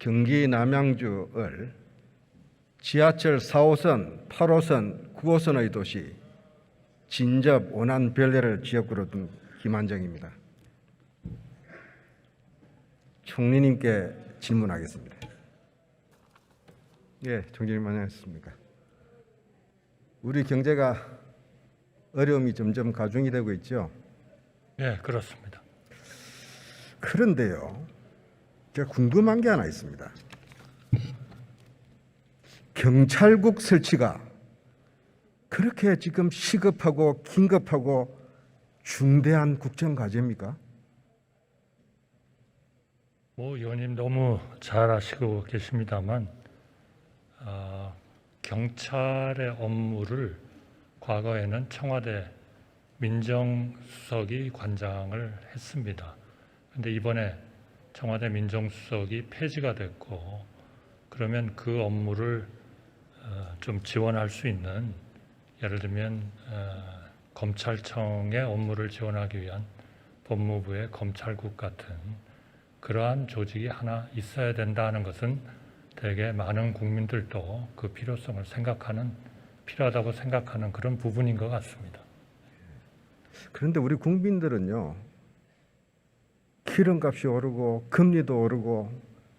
경기 남양주를 지하철 4호선, 8호선, 9호선의 도시 진접 원안 별내를 지역구로 둔 김한정입니다. 총리님께 질문하겠습니다. 예, 총리님 안녕하십니까? 우리 경제가 어려움이 점점 가중이 되고 있죠? 네, 그렇습니다. 그런데요, 제가 궁금한 게 하나 있습니다. 경찰국 설치가 그렇게 지금 시급하고 긴급하고 중대한 국정과제입니까? 의원님 너무 잘 아시고 계십니다만 경찰의 업무를 과거에는 청와대 민정수석이 관장을 했습니다. 그런데 이번에 청와대 민정수석이 폐지가 됐고, 그러면 그 업무를 좀 지원할 수 있는, 예를 들면 검찰청의 업무를 지원하기 위한 법무부의 검찰국 같은 그러한 조직이 하나 있어야 된다는 것은 되게 많은 국민들도 그 필요성을 필요하다고 생각하는 그런 부분인 것 같습니다. 그런데 우리 국민들은요, 기름값이 오르고 금리도 오르고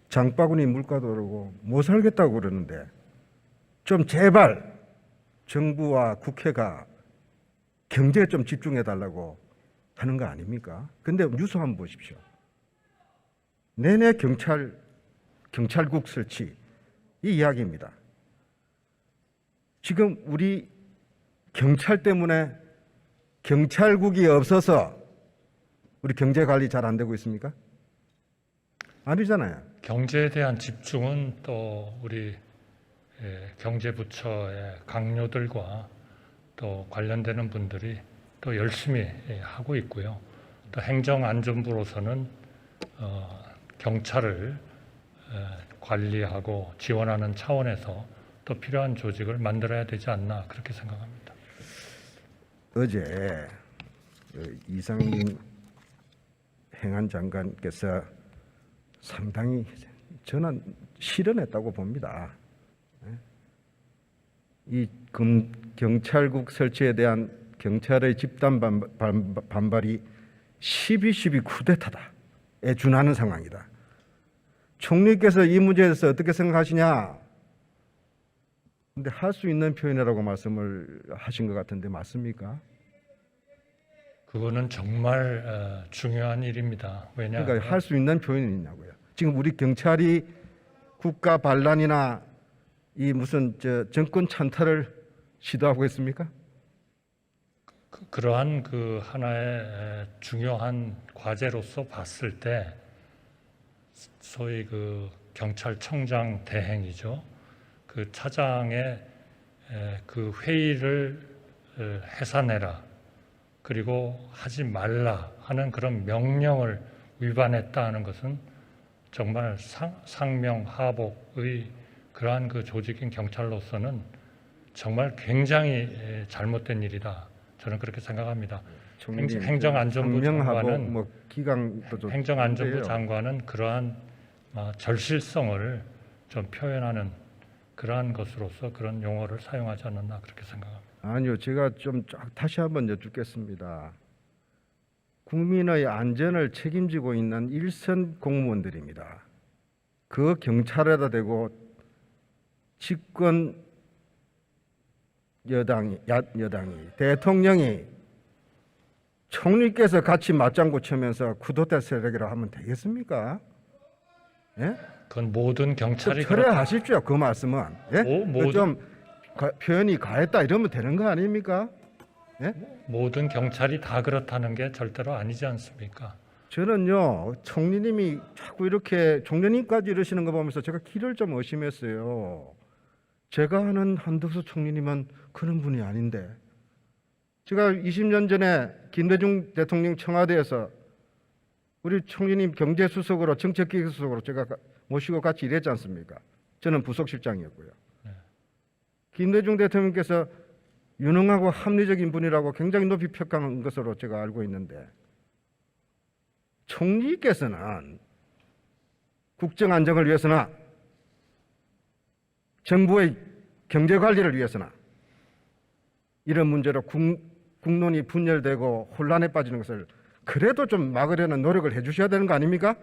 장바구니 물가도 오르고 못 살겠다고 그러는데 좀 제발 정부와 국회가 경제에 좀 집중해 달라고 하는 거 아닙니까? 근데 뉴스 한번 보십시오. 내내 경찰국 설치 이 이야기입니다. 지금 우리 경찰 때문에 경찰국이 없어서 우리 경제 관리 잘 안 되고 있습니까? 아니잖아요. 경제에 대한 집중은 또 우리 경제부처의 강요들과 또 관련되는 분들이 또 열심히 하고 있고요. 또 행정안전부로서는 경찰을 관리하고 지원하는 차원에서 또 필요한 조직을 만들어야 되지 않나 그렇게 생각합니다. 어제 이상민 행안장관께서 상당히 저는 실언했다고 봅니다. 이 경찰국 설치에 대한 경찰의 집단 반발이 12.12 쿠데타다에 준하는 상황이다. 총리께서 이 문제에 대해서 어떻게 생각하시냐? 근데 할 수 있는 표현이라고 말씀을 하신 것 같은데 맞습니까? 그거는 정말 중요한 일입니다. 왜냐? 그러니까 할 수 있는 표현이 있냐고요. 지금 우리 경찰이 국가 반란이나 이 무슨 정권 찬탈을 시도하고 있습니까? 그러한 그 하나의 중요한 과제로서 봤을 때 소위 그 경찰청장 대행이죠. 그 차장의 그 회의를 해산해라, 그리고 하지 말라 하는 그런 명령을 위반했다 하는 것은 정말 상명하복의 그러한 그 조직인 경찰로서는 정말 굉장히 잘못된 일이다. 저는 그렇게 생각합니다. 행정안전부 장관은 행정안전부 장관은 그러한 절실성을 좀 표현하는 그러한 것으로서 그런 용어를 사용하지 않았나 그렇게 생각합니다. 아니요, 제가 좀 다시 한번 여쭙겠습니다. 국민의 안전을 책임지고 있는 일선 공무원들입니다. 그 경찰에다 대고 집권 여당이 대통령이 총리께서 같이 맞장구 치면서 쿠데타 세력이라고 하면 되겠습니까? 예? 그건 모든 경찰이 철회하십시오. 그 말씀은 예? 좀 표현이 가했다 이러면 되는 거 아닙니까? 예? 모든 경찰이 다 그렇다는 게 절대로 아니지 않습니까? 저는요, 총리님이 자꾸 이렇게 총리님까지 이러시는 거 보면서 제가 길을 좀 의심했어요. 제가 아는 한덕수 총리님은 그런 분이 아닌데, 제가 20년 전에 김대중 대통령 청와대에서 우리 총리님 경제수석으로 정책기획수석으로 제가 모시고 같이 일했지 않습니까? 저는 부속실장이었고요. 김대중 대통령께서 유능하고 합리적인 분이라고 굉장히 높이 평가한 것으로 제가 알고 있는데, 총리께서는 국정 안정을 위해서나 정부의 경제 관리를 위해서나 이런 문제로 국론이 분열되고 혼란에 빠지는 것을 그래도 좀 막으려는 노력을 해 주셔야 되는 거 아닙니까?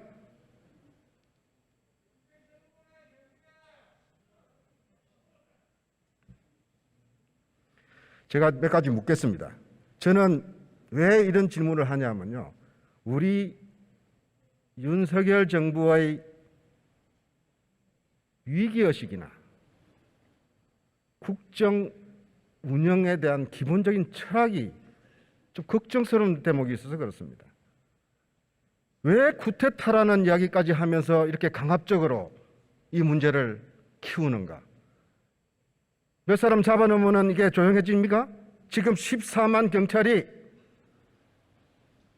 제가 몇 가지 묻겠습니다. 저는 왜 이런 질문을 하냐면요. 우리 윤석열 정부의 위기의식이나 국정 운영에 대한 기본적인 철학이 좀 걱정스러운 대목이 있어서 그렇습니다. 왜 쿠데타라는 이야기까지 하면서 이렇게 강압적으로 이 문제를 키우는가? 몇 사람 잡아놓으면 이게 조용해집니까? 지금 14만 경찰이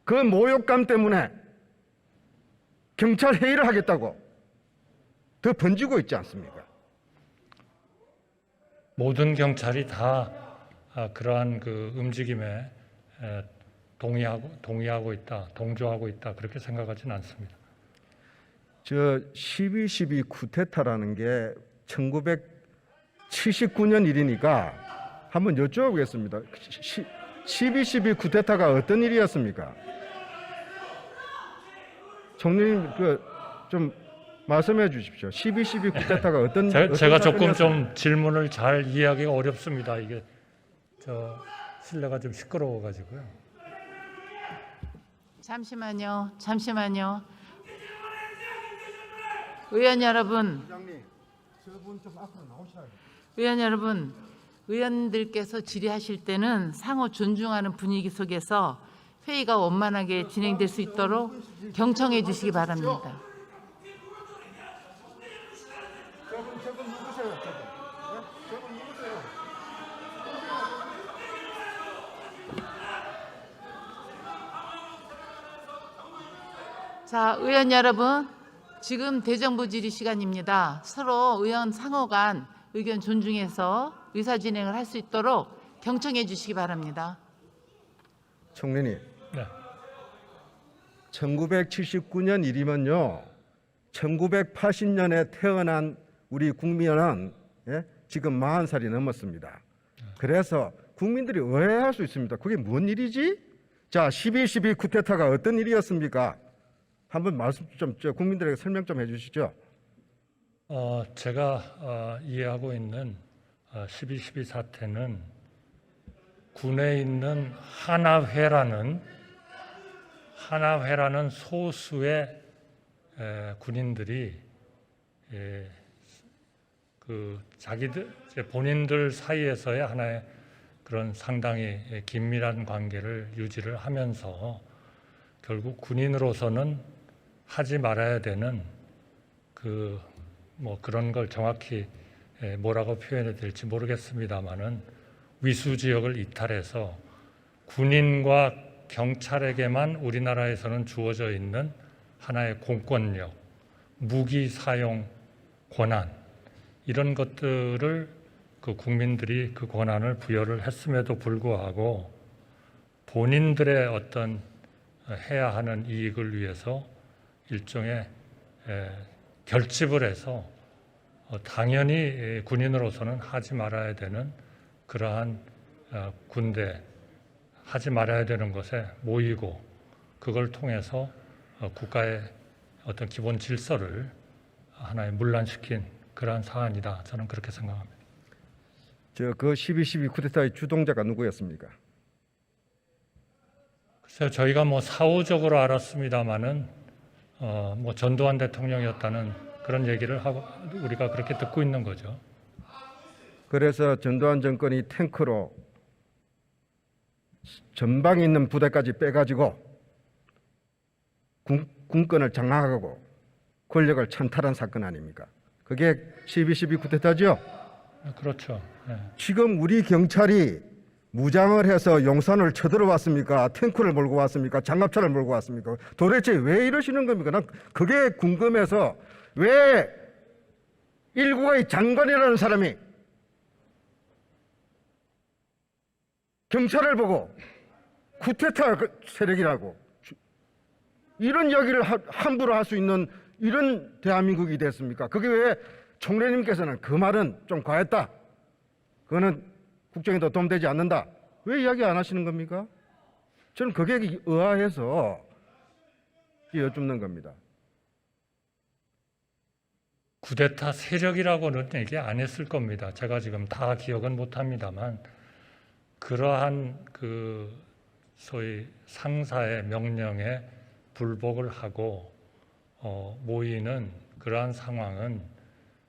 그 모욕감 때문에 경찰 회의를 하겠다고 더 번지고 있지 않습니까? 모든 경찰이 다 그러한 그 움직임에 동의하고 있다, 동조하고 있다 그렇게 생각하지는 않습니다. 저 12.12 쿠데타라는 게 1979년 일이니까 한번 여쭤보겠습니다. 12.12 쿠데타가 어떤 일이었습니까? 총리님 좀 말씀해 주십시오. 12.12 쿠데타가 어떤 제가 조금 사건이었습니까? 좀 질문을 잘 이해하기가 어렵습니다. 이게 실내가 좀 시끄러워 가지고요. 잠시만요. 의원 여러분, 의원 여러분, 의원들께서 질의하실 때는 상호 존중하는 분위기 속에서 회의가 원만하게 진행될 수 있도록 경청해 주시기 바랍니다. 저분 누구세요? 저분 누구세요? 자, 의원 여러분, 지금 대정부 질의 시간입니다. 서로 의원 상호 간 의견 존중해서 의사 진행을 할 수 있도록 경청해 주시기 바랍니다. 총리님, 네. 1979년 일이면요, 1980년에 태어난 우리 국민은 지금 40살이 넘었습니다. 그래서 국민들이 오해할 수 있습니다. 그게 뭔 일이지? 자, 12.12 쿠데타가 어떤 일이었습니까? 한번 말씀 좀 국민들에게 설명 좀 해주시죠. 제가 이해하고 있는 12.12 사태는 군에 있는 하나회라는 소수의 군인들이 그 자기들 본인들 사이에서의 하나의 그런 상당히 긴밀한 관계를 유지를 하면서 결국 군인으로서는 하지 말아야 되는 그런 걸 정확히 뭐라고 표현해야 될지 모르겠습니다만은 위수 지역을 이탈해서 군인과 경찰에게만 우리나라에서는 주어져 있는 하나의 공권력, 무기 사용 권한 이런 것들을 그 국민들이 그 권한을 부여를 했음에도 불구하고 본인들의 어떤 해야 하는 이익을 위해서 일종의 결집을 해서 당연히 군인으로서는 하지 말아야 되는 그러한 군대 하지 말아야 되는 것에 모이고 그걸 통해서 국가의 어떤 기본 질서를 하나의 문란시킨 그러한 사안이다. 저는 그렇게 생각합니다. 그 12.12 쿠데타의 주동자가 누구였습니까? 글쎄요, 저희가 사후적으로 알았습니다마는 전두환 대통령이었다는 그런 얘기를 하고 우리가 그렇게 듣고 있는 거죠. 그래서 전두환 정권이 탱크로 전방에 있는 부대까지 빼가지고 군권을 장악하고 권력을 찬탈한 사건 아닙니까? 그게 12.12 쿠데타죠? 그렇죠. 네. 지금 우리 경찰이 무장을 해서 용산을 쳐들어왔습니까? 탱크를 몰고 왔습니까? 장갑차를 몰고 왔습니까? 도대체 왜 이러시는 겁니까? 난 그게 궁금해서 왜 일국의 장관이라는 사람이 경찰을 보고 쿠데타 세력이라고 이런 이야기를 함부로 할 수 있는 이런 대한민국이 됐습니까? 그게 왜 총리님께서는 그 말은 좀 과했다. 그거는 국정에도 도움되지 않는다. 왜 이야기 안 하시는 겁니까? 저는 그게 의아해서 여쭙는 겁니다. 쿠데타 세력이라고는 얘기 안 했을 겁니다. 제가 지금 다 기억은 못합니다만 그러한 그 소위 상사의 명령에 불복을 하고 모이는 그러한 상황은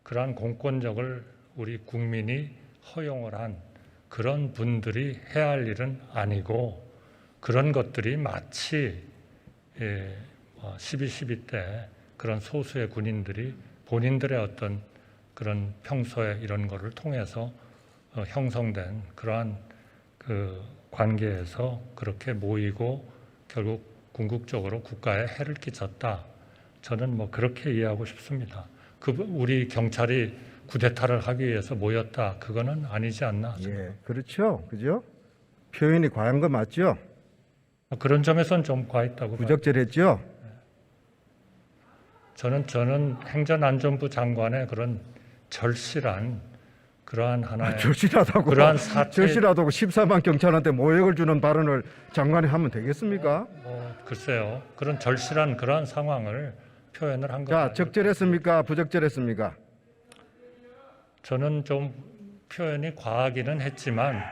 그러한 공권력을 우리 국민이 허용을 한 그런 분들이 해야 할 일은 아니고 그런 것들이 마치 12.12 때 그런 소수의 군인들이 본인들의 어떤 그런 평소에 이런 거를 통해서 형성된 그러한 그 관계에서 그렇게 모이고 결국 궁극적으로 국가에 해를 끼쳤다. 저는 뭐 그렇게 이해하고 싶습니다. 우리 경찰이 쿠데타를 하기 위해서 모였다. 그거는 아니지 않나. 예, 그렇죠. 그죠? 표현이 과한 거 맞죠? 그런 점에서는 좀 과했다고 봐요. 부적절했죠? 저는 행정안전부 장관의 그런 절실한 그러한 하나의 절실하다고 그러한 사태 절실하다고 14만 경찰한테 모욕을 주는 발언을 장관이 하면 되겠습니까? 글쎄요. 그런 절실한 그러한 상황을 표현을 한 자, 겁니다. 적절했습니까? 부적절했습니까? 저는 좀 표현이 과하기는 했지만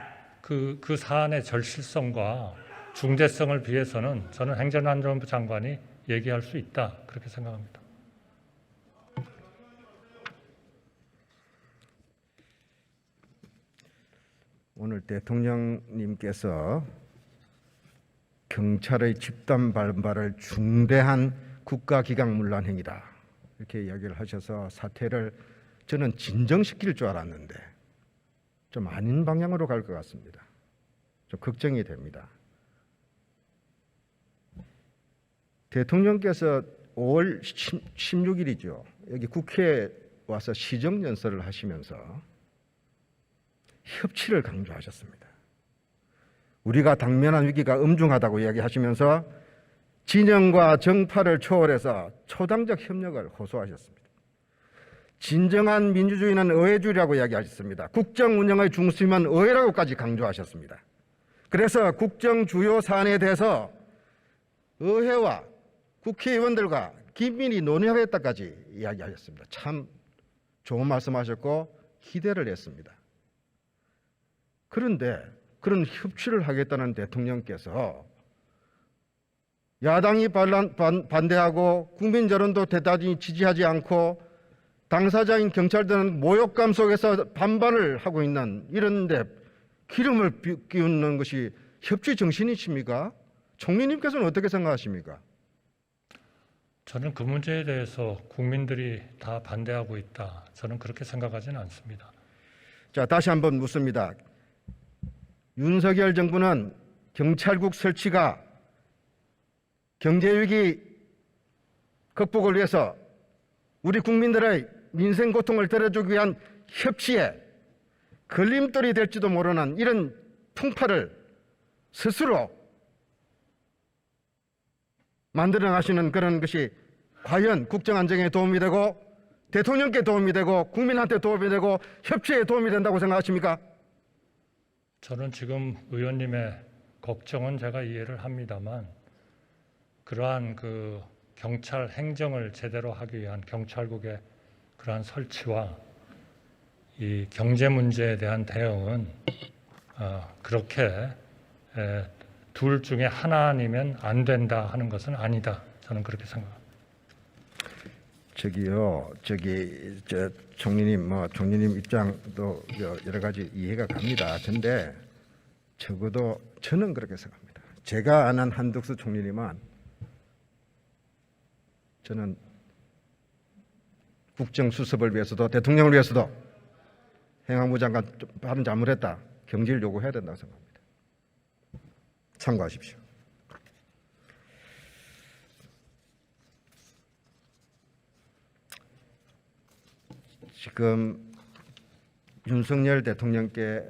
그 사안의 절실성과 중대성을 비해서는 저는 행정안전부 장관이 얘기할 수 있다. 그렇게 생각합니다. 오늘 대통령님께서 경찰의 집단 반발을 중대한 국가기강문란 행위다 이렇게 이야기를 하셔서 사태를 저는 진정시킬 줄 알았는데 좀 아닌 방향으로 갈 것 같습니다. 좀 걱정이 됩니다. 대통령께서 5월 16일이죠. 여기 국회에 와서 시정연설을 하시면서 협치를 강조하셨습니다. 우리가 당면한 위기가 엄중하다고 이야기하시면서 진영과 정파를 초월해서 초당적 협력을 호소하셨습니다. 진정한 민주주의는 의회주의라고 이야기하셨습니다. 국정 운영의 중심은 의회라고까지 강조하셨습니다. 그래서 국정 주요 사안에 대해서 의회와 국회의원들과 긴밀히 논의하겠다까지 이야기하셨습니다. 참 좋은 말씀하셨고 기대를 했습니다. 그런데 그런 협치를 하겠다는 대통령께서 야당이 반대하고 국민 여론도 대단히 지지하지 않고 당사자인 경찰들은 모욕감 속에서 반발을 하고 있는 이런데 기름을 끼우는 것이 협치 정신이십니까? 총리님께서는 어떻게 생각하십니까? 저는 그 문제에 대해서 국민들이 다 반대하고 있다. 저는 그렇게 생각하지는 않습니다. 자, 다시 한번 묻습니다. 윤석열 정부는 경찰국 설치가 경제위기 극복을 위해서 우리 국민들의 민생 고통을 덜어주기 위한 협치에 걸림돌이 될지도 모르는 이런 풍파를 스스로 만들어 가시는 그런 것이 과연 국정안정에 도움이 되고 대통령께 도움이 되고 국민한테 도움이 되고 협치에 도움이 된다고 생각하십니까? 저는 지금 의원님의 걱정은 제가 이해를 합니다만 그러한 그 경찰 행정을 제대로 하기 위한 경찰국의 그러한 설치와 이 경제 문제에 대한 대응은 그렇게 둘 중에 하나이면 안 된다 하는 것은 아니다. 저는 그렇게 생각합니다. 총리님 총리님 입장도 여러 가지 이해가 갑니다. 근데 적어도 저는 그렇게 생각합니다. 제가 아는 한덕수 총리님은 저는 국정수습을 위해서도 대통령을 위해서도 행안부 장관 발언 잘못했다. 경질 요구해야 된다고 생각합니다. 참고하십시오. 지금 윤석열 대통령께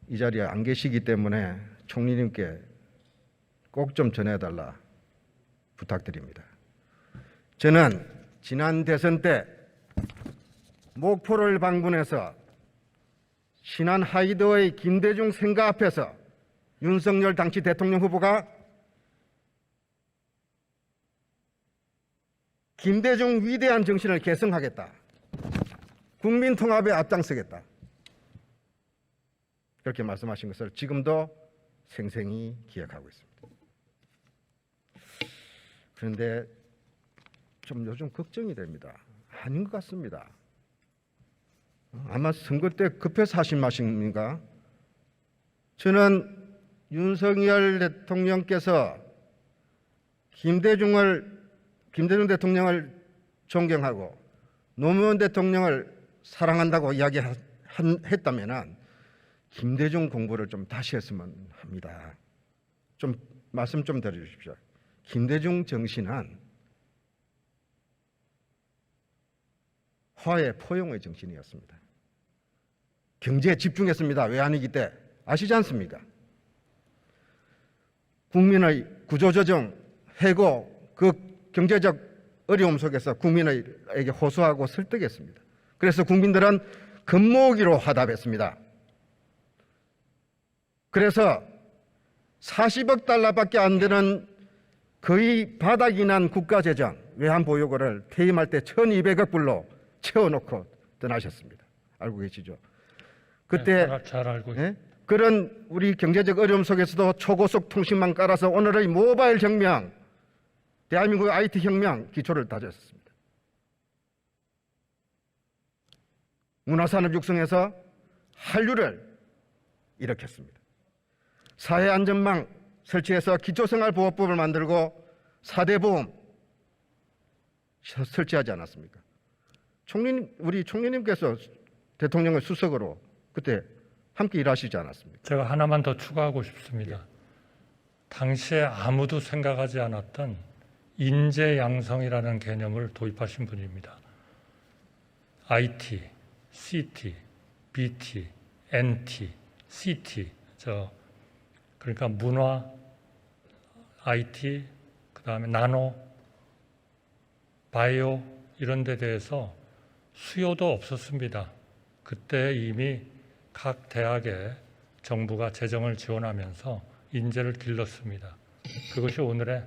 이 자리에 안 계시기 때문에 총리님께 꼭 좀 전해달라 부탁드립니다. 저는 지난 대선 때 목포를 방문해서 신안 하이드의 김대중 생가 앞에서 윤석열 당시 대통령 후보가 김대중 위대한 정신을 계승하겠다. 국민 통합에 앞장서겠다. 그렇게 말씀하신 것을 지금도 생생히 기억하고 있습니다. 그런데 좀 요즘 걱정이 됩니다. 아닌 것 같습니다. 아마 선거 때 급해서 하신 말씀인가? 저는 윤석열 대통령께서 김대중 대통령을 존경하고 노무현 대통령을 사랑한다고 이야기했다면 김대중 공부를 좀 다시 했으면 합니다. 좀 말씀 좀 드려주십시오. 김대중 정신은 화해 포용의 정신이었습니다. 경제에 집중했습니다. 외환위기 때 아시지 않습니까? 국민의 구조조정, 해고, 그 경제적 어려움 속에서 국민에게 호소하고 설득했습니다. 그래서 국민들은 금모으기로 화답했습니다. 그래서 40억 달러밖에 안 되는 거의 바닥이 난 국가재정 외환보유고를 퇴임할 때 1200억 불로 채워놓고 떠나셨습니다. 알고 계시죠? 그때 네, 잘 알고 있습니다. 그런 우리 경제적 어려움 속에서도 초고속 통신망 깔아서 오늘의 모바일 혁명, 대한민국의 IT 혁명 기초를 다졌습니다. 문화산업 육성해서 한류를 일으켰습니다. 사회안전망 설치해서 기초생활보호법을 만들고 4대 보험 설치하지 않았습니까? 우리 총리님께서 대통령의 수석으로 그때 함께 일하시지 않았습니까? 제가 하나만 더 추가하고 싶습니다. 당시에 아무도 생각하지 않았던 인재 양성이라는 개념을 도입하신 분입니다. IT, CT, BT, NT, CT, 그러니까 문화, IT, 그다음에 나노, 바이오 이런 데 대해서 수요도 없었습니다. 그때 이미 각 대학에 정부가 재정을 지원하면서 인재를 길렀습니다. 그것이 오늘의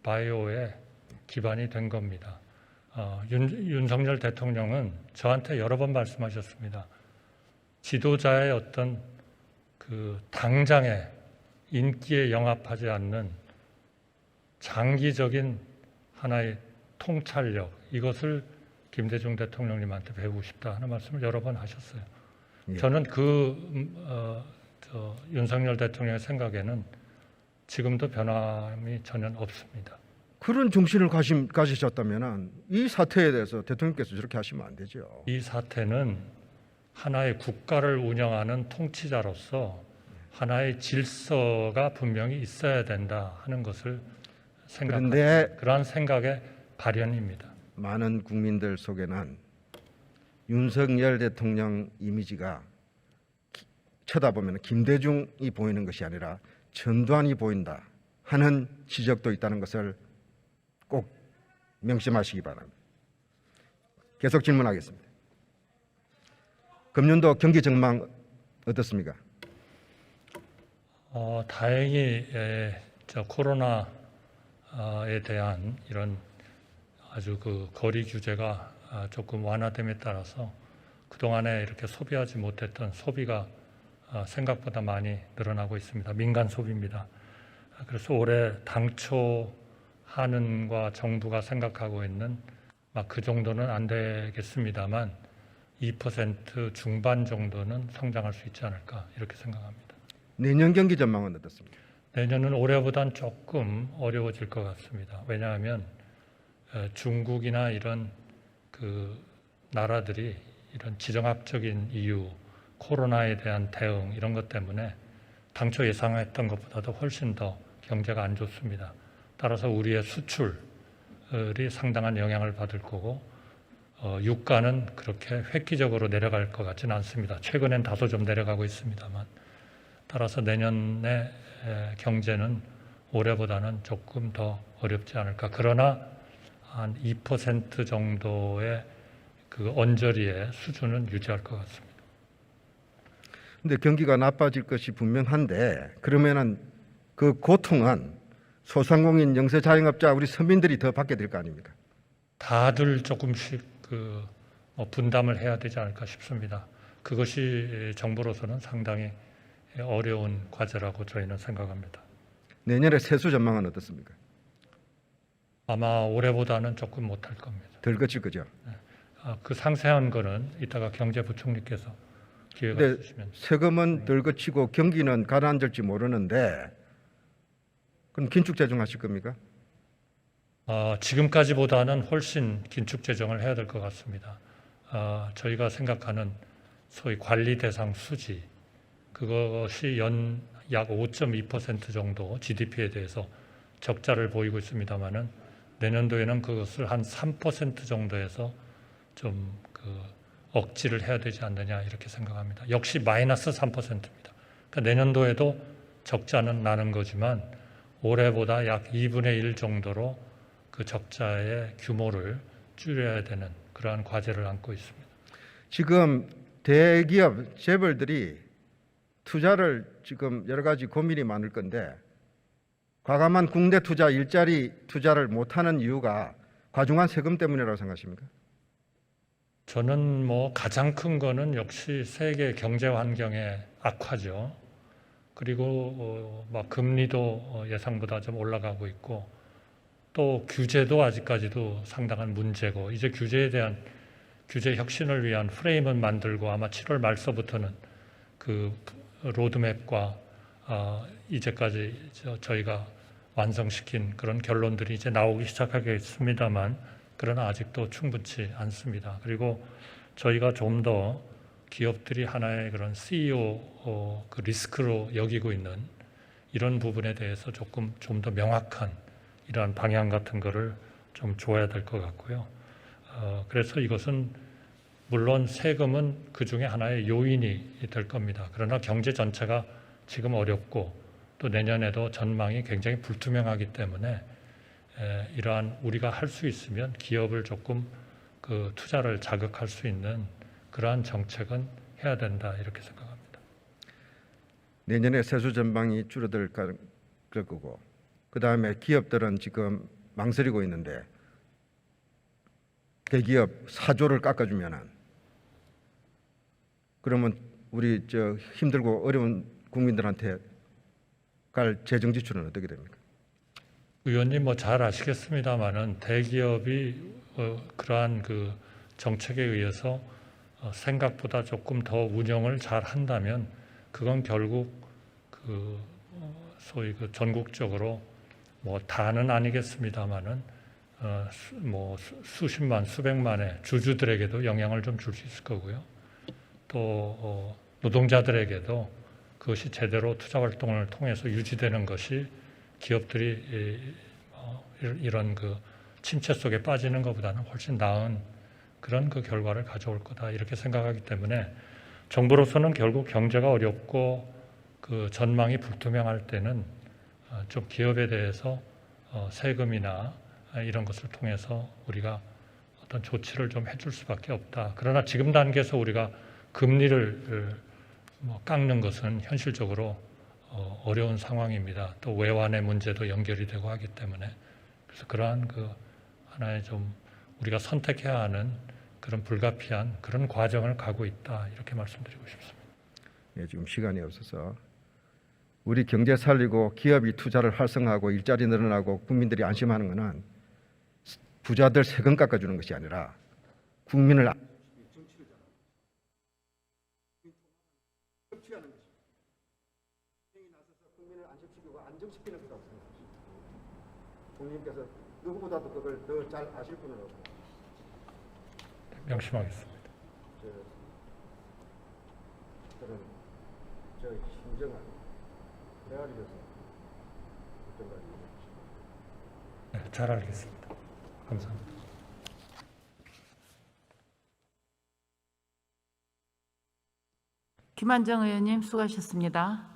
바이오의 기반이 된 겁니다. 윤석열 대통령은 저한테 여러 번 말씀하셨습니다. 지도자의 어떤 그 당장의 인기에 영합하지 않는 장기적인 하나의 통찰력, 이것을 김대중 대통령님한테 배우고 싶다 하는 말씀을 여러 번 하셨어요. 예. 저는 윤석열 대통령의 생각에는 지금도 변함이 전혀 없습니다. 그런 정신을 가지셨다면 이 사태에 대해서 대통령께서 저렇게 하시면 안 되죠. 이 사태는 하나의 국가를 운영하는 통치자로서 하나의 질서가 분명히 있어야 된다 하는 것을 그런데 그러한 생각의 발현입니다. 많은 국민들 속에는 윤석열 대통령 이미지가 쳐다보면 김대중이 보이는 것이 아니라 전두환이 보인다 하는 지적도 있다는 것을 꼭 명심하시기 바랍니다. 계속 질문하겠습니다. 금년도 경기 전망 어떻습니까? 다행히 코로나에 대한 이런 아주 그 거리 규제가 조금 완화됨에 따라서 그동안에 이렇게 소비하지 못했던 소비가 생각보다 많이 늘어나고 있습니다. 민간 소비입니다. 그래서 올해 당초 한은과 정부가 생각하고 있는 막 그 정도는 안 되겠습니다만 2% 중반 정도는 성장할 수 있지 않을까 이렇게 생각합니다. 내년 경기 전망은 어떻습니까? 내년은 올해보단 조금 어려워질 것 같습니다. 왜냐하면 중국이나 이런 그 나라들이 이런 지정학적인 이유, 코로나에 대한 대응 이런 것 때문에 당초 예상했던 것보다도 훨씬 더 경제가 안 좋습니다. 따라서 우리의 수출이 상당한 영향을 받을 거고 유가는 그렇게 획기적으로 내려갈 것 같지는 않습니다. 최근엔 다소 좀 내려가고 있습니다만 따라서 내년의 경제는 올해보다는 조금 더 어렵지 않을까. 그러나 한 2% 정도의 그 언저리의 수준은 유지할 것 같습니다. 근데 경기가 나빠질 것이 분명한데 그러면은 그 고통은 소상공인, 영세자영업자, 우리 서민들이 더 받게 될 거 아닙니까? 다들 조금씩 분담을 해야 되지 않을까 싶습니다. 그것이 정부로서는 상당히 어려운 과제라고 저희는 생각합니다. 내년에 세수 전망은 어떻습니까? 아마 올해보다는 조금 못할 겁니다. 덜 거칠 거죠. 그 상세한 거는 이따가 경제부총리께서 기회가 근데 있으시면 세금은 덜 거치고 경기는 가라앉을지 모르는데 그럼 긴축 재정하실 겁니까? 지금까지보다는 훨씬 긴축 재정을 해야 될 것 같습니다. 저희가 생각하는 소위 관리 대상 수지, 그것이 연 약 5.2% 정도 GDP에 대해서 적자를 보이고 있습니다만은 내년도에는 그것을 한 3% 정도에서 좀 억지를 해야 되지 않느냐 이렇게 생각합니다. 역시 마이너스 3%입니다. 그러니까 내년도에도 적자는 나는 거지만 올해보다 약 2분의 1 정도로 그 적자의 규모를 줄여야 되는 그러한 과제를 안고 있습니다. 지금 대기업, 재벌들이 투자를 지금 여러 가지 고민이 많을 건데 과감한 국내 투자, 일자리 투자를 못하는 이유가 과중한 세금 때문이라고 생각하십니까? 저는 가장 큰 거는 역시 세계 경제 환경의 악화죠. 그리고 금리도 예상보다 좀 올라가고 있고 또 규제도 아직까지도 상당한 문제고 이제 규제에 대한 규제 혁신을 위한 프레임을 만들고 아마 7월 말서부터는 그 로드맵과 이제까지 저희가 완성시킨 그런 결론들이 이제 나오기 시작하겠습니다만 그러나 아직도 충분치 않습니다. 그리고 저희가 좀 더 기업들이 하나의 그런 CEO 그 리스크로 여기고 있는 이런 부분에 대해서 좀 더 명확한 이러한 방향 같은 거를 좀 줘야 될 것 같고요. 그래서 이것은 물론 세금은 그 중에 하나의 요인이 될 겁니다. 그러나 경제 전체가 지금 어렵고 또 내년에도 전망이 굉장히 불투명하기 때문에 이러한 우리가 할 수 있으면 기업을 조금 그 투자를 자극할 수 있는 그러한 정책은 해야 된다 이렇게 생각합니다. 내년에 세수 전망이 줄어들 거고 그 다음에 기업들은 지금 망설이고 있는데 대기업 4조를 깎아주면은 그러면 우리 힘들고 어려운 국민들한테 갈 재정 지출은 어떻게 됩니까? 의원님 잘 아시겠습니다만은 대기업이 그러한 그 정책에 의해서 생각보다 조금 더 운영을 잘 한다면 그건 결국 소위 전국적으로 다는 아니겠습니다만은 수십만 수백만의 주주들에게도 영향을 좀 줄 수 있을 거고요. 또 노동자들에게도 그것이 제대로 투자 활동을 통해서 유지되는 것이 기업들이 이런 그 침체 속에 빠지는 것보다는 훨씬 나은 그런 그 결과를 가져올 거다 이렇게 생각하기 때문에 정부로서는 결국 경제가 어렵고 그 전망이 불투명할 때는 좀 기업에 대해서 세금이나 이런 것을 통해서 우리가 어떤 조치를 좀 해줄 수밖에 없다. 그러나 지금 단계에서 우리가 금리를 깎는 것은 현실적으로 어려운 상황입니다. 또 외환의 문제도 연결이 되고 하기 때문에 그래서 그러한 그 하나의 좀 우리가 선택해야 하는 그런 불가피한 그런 과정을 가고 있다 이렇게 말씀드리고 싶습니다. 네, 지금 시간이 없어서 우리 경제 살리고 기업이 투자를 활성화하고 일자리 늘어나고 국민들이 안심하는 것은 부자들 세금 깎아주는 것이 아니라 국민을 안정시키는 거라고 생각합니다. 국민께서 누구보다도 그걸 더 잘 아실 분은 없고 명심하겠습니다. 저는 저 심정을 헤아리면서 어떤가 네, 잘 알겠습니다. 감사합니다. 김한정 의원님 수고하셨습니다.